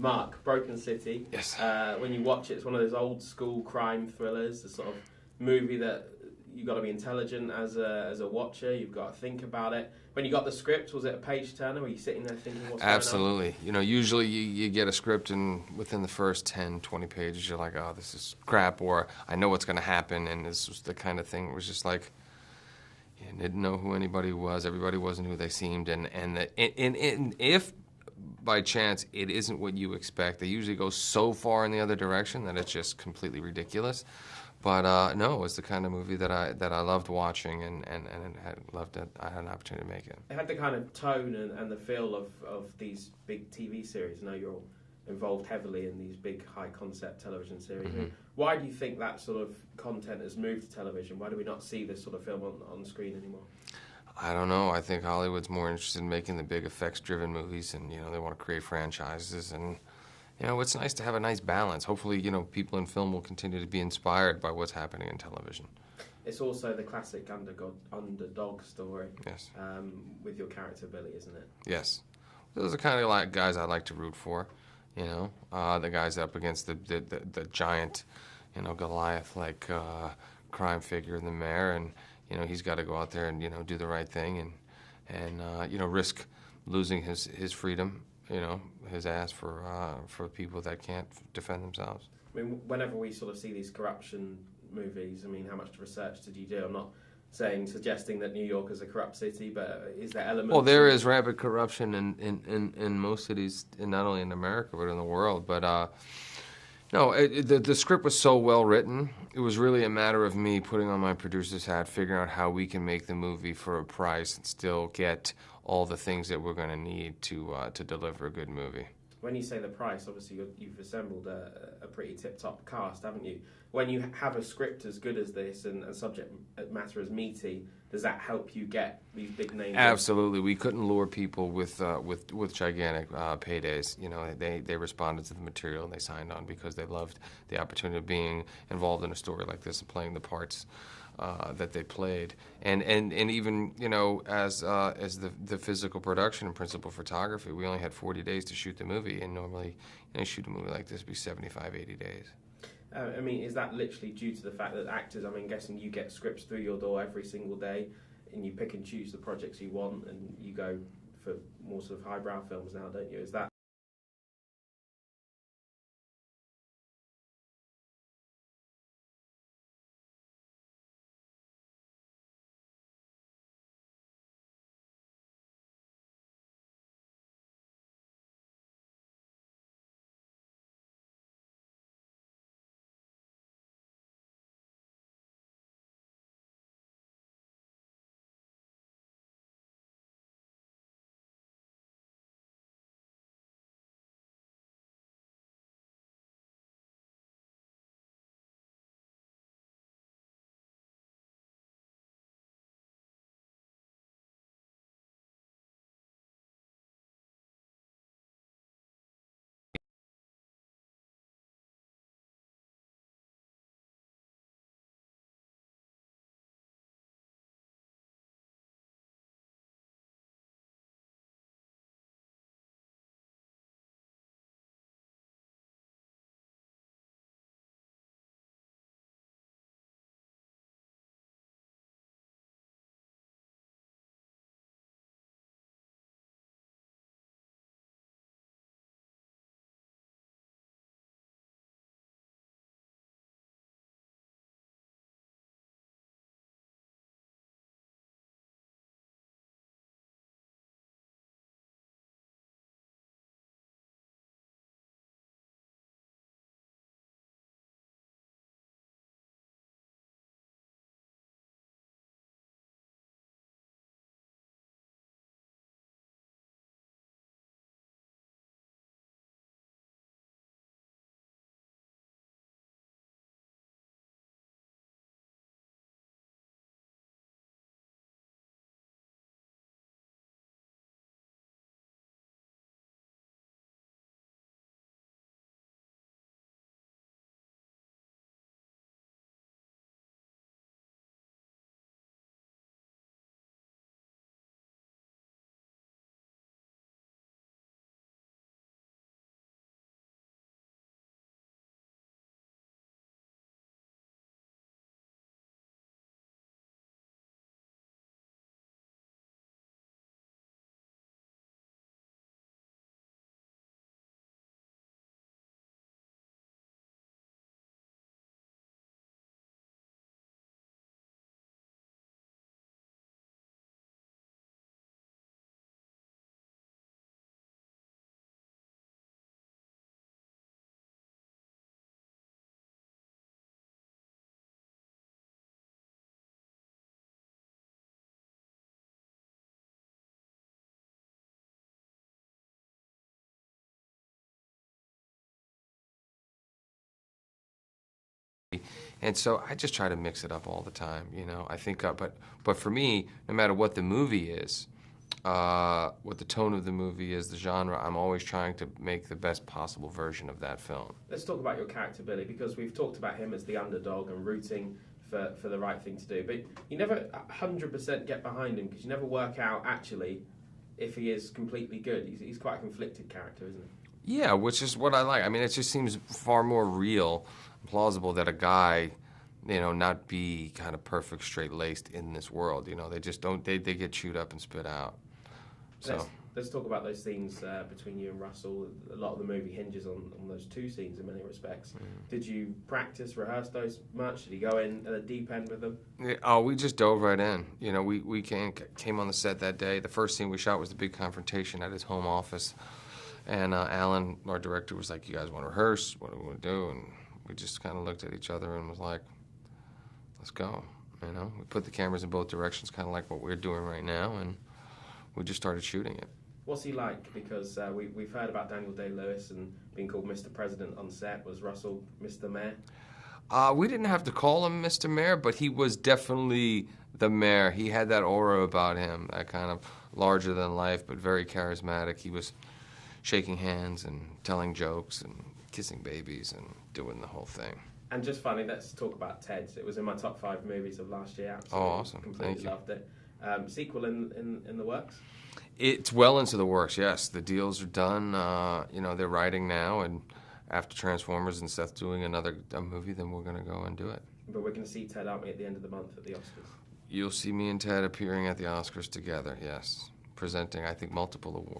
Mark, Broken City. Yes. When you watch it, it's one of those old school crime thrillers. The sort of movie that you've got to be intelligent as a watcher. You've got to think about it. When you got the script, was it a page turner? Were you sitting there thinking what's Absolutely. You know, usually you get a script and within the first 10, 20 pages, you're like, oh, this is crap, or I know what's going to happen. And this was the kind of thing where it was just like, you didn't know who anybody was. Everybody wasn't who they seemed. And if by chance it isn't what you expect, they usually go so far in the other direction that it's just completely ridiculous. But no, it was the kind of movie that I loved watching and had loved that I had an opportunity to make it. It had the kind of tone and the feel of these big TV series. I know you're involved heavily in these big high-concept television series. Mm-hmm. Why do you think that sort of content has moved to television? Why do we not see this sort of film on screen anymore? I don't know. I think Hollywood's more interested in making the big effects-driven movies, and they want to create franchises. And it's nice to have a nice balance. Hopefully, people in film will continue to be inspired by what's happening in television. It's also the classic underdog story. Yes. With your character Billy, isn't it? Yes. Those are kind of guys I like to root for. The guys up against the giant, Goliath-like crime figure in the mayor, and he's got to go out there and do the right thing and risk losing his freedom, his ass for people that can't defend themselves. I mean, whenever we sort of see these corruption movies, I mean, how much research did you do? I'm not suggesting that New York is a corrupt city, but is there elements? Well, there is rampant corruption in most cities, not only in America but in the world. But no, the script was so well written. It was really a matter of me putting on my producer's hat, figuring out how we can make the movie for a price and still get all the things that we're going to need to deliver a good movie. When you say the price, obviously you've assembled a pretty tip-top cast, haven't you? When you have a script as good as this and subject matter as meaty, does that help you get these big names? Absolutely. We couldn't lure people with gigantic paydays. They responded to the material and they signed on because they loved the opportunity of being involved in a story like this and playing the parts that they played, and even as the physical production and principal photography, we only had 40 days to shoot the movie, and normally shoot a movie like this would be 75, 80 days. I mean, is that literally due to the fact that actors, I mean, guessing you get scripts through your door every single day, and you pick and choose the projects you want, and you go for more sort of highbrow films now, don't you? Is that And so I just try to mix it up all the time, you know. I think, but for me, no matter what the movie is, what the tone of the movie is, the genre, I'm always trying to make the best possible version of that film. Let's talk about your character, Billy, because we've talked about him as the underdog and rooting for the right thing to do. But you never 100% get behind him because you never work out, actually, if he is completely good. He's quite a conflicted character, isn't he? Yeah, which is what I like. I mean, it just seems far more real, plausible that a guy, you know, not be kind of perfect, straight-laced in this world. You know, they just don't, they get chewed up and spit out. So let's talk about those scenes between you and Russell. A lot of the movie hinges on those two scenes in many respects. Did you practice, rehearse those much? Did you go in at the deep end with them? Yeah, oh, we just dove right in. You know, we came on the set that day. The first scene we shot was the big confrontation at his home office. And Alan, our director, was like, you guys want to rehearse? What do we want to do? And we just kind of looked at each other and was like, let's go. You know, we put the cameras in both directions, kind of like what we're doing right now, and we just started shooting it. What's he like? Because we've heard about Daniel Day-Lewis and being called Mr. President on set. Was Russell Mr. Mayor? We didn't have to call him Mr. Mayor, but he was definitely the mayor. He had that aura about him, that kind of larger than life, but very charismatic. He was shaking hands and telling jokes and kissing babies and doing the whole thing. And just finally, let's talk about Ted. It was in my top 5 movies of last year. Absolutely. Oh, awesome. Completely loved it. Sequel in the works? It's well into the works, yes. The deals are done. You know, they're writing now, and after Transformers and Seth doing a movie, then we're going to go and do it. But we're going to see Ted, aren't we, at the end of the month at the Oscars? You'll see me and Ted appearing at the Oscars together, yes. Presenting, I think, multiple awards.